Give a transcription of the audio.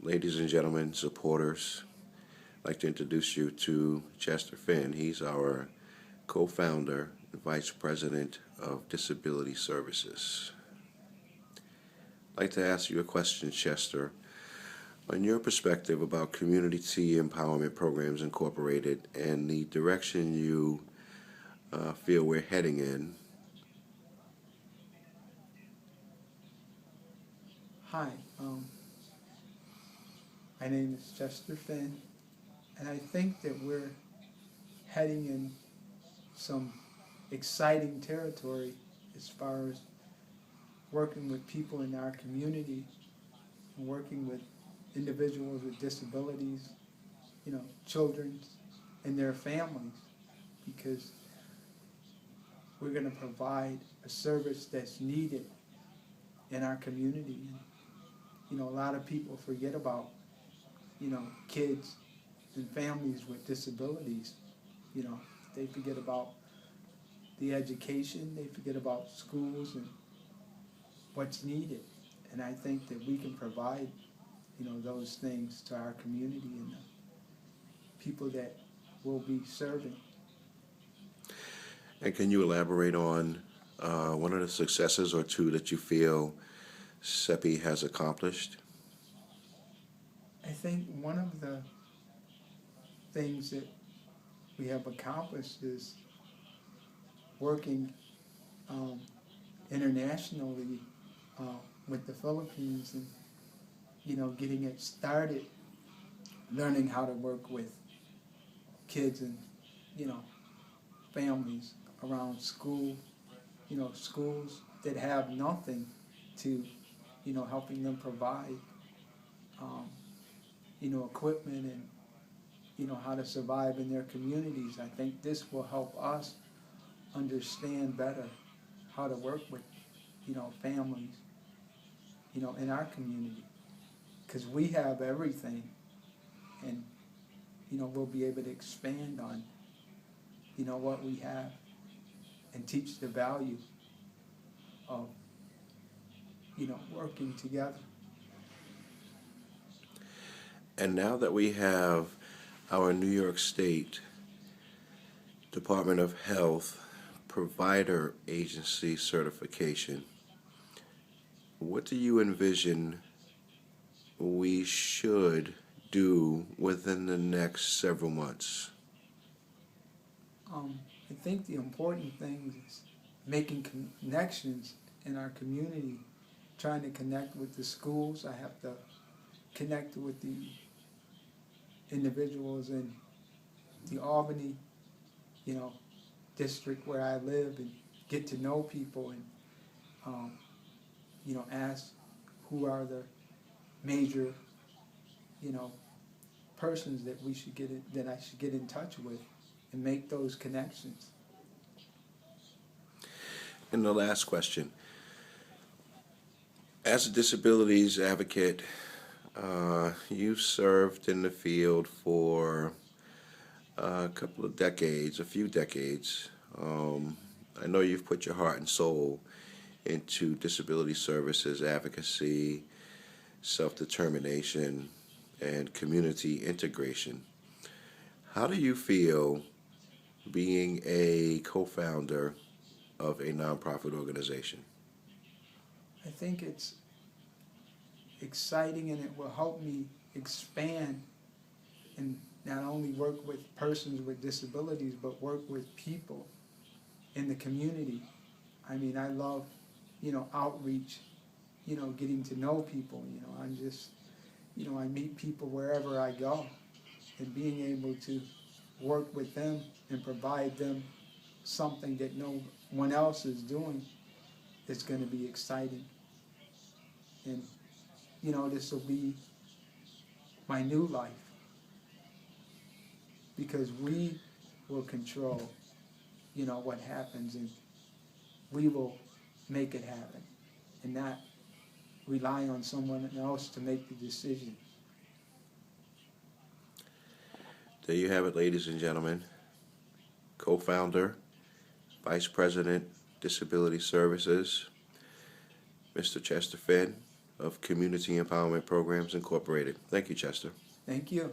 Ladies and gentlemen, supporters, I'd like to introduce you to Chester Finn. He's our co-founder and vice president of Disability Services. I'd like to ask you a question, Chester. On your perspective about Community Empowerment Programs Incorporated and the direction you feel we're heading in. Hi, my name is Chester Finn, and I think that we're heading in some exciting territory as far as working with people in our community and working with individuals with disabilities, children and their families, because we're going to provide a service that's needed in our community. And, a lot of people forget about, kids and families with disabilities. They forget about the education, they forget about schools and what's needed. And I think that we can provide, those things to our community and the people that we'll be serving. And can you elaborate on one of the successes or two that you feel Cepi has accomplished? I think one of the things that we have accomplished is working internationally with the Philippines and, getting it started, learning how to work with kids and, families around school, schools that have nothing to, helping them provide, equipment and, how to survive in their communities. I think this will help us understand better how to work with, families, in our community. Because we have everything, and, we'll be able to expand on, what we have and teach the value of, working together. And now that we have our New York State Department of Health Provider Agency certification, what do you envision we should do within the next several months? I think the important thing is making connections in our community, trying to connect with the schools. I have to connect with the individuals in the Albany, district where I live, and get to know people and, ask who are the major, persons that that I should get in touch with and make those connections. And the last question. As a disabilities advocate, you've served in the field for a few decades. I know you've put your heart and soul into disability services, advocacy, self-determination, and community integration. How do you feel being a co-founder of a nonprofit organization? I think it's exciting, and it will help me expand and not only work with persons with disabilities, but work with people in the community. I mean, I love, outreach, getting to know people. I'm just, I meet people wherever I go, and being able to work with them and provide them something that no one else is doing is going to be exciting. And, this will be my new life, because we will control, what happens, and we will make it happen and not rely on someone else to make the decision. There you have it, ladies and gentlemen. Co-founder, Vice President, Disability Services, Mr. Chester Finn. of Community Empowerment Programs Incorporated. Thank you, Chester. Thank you.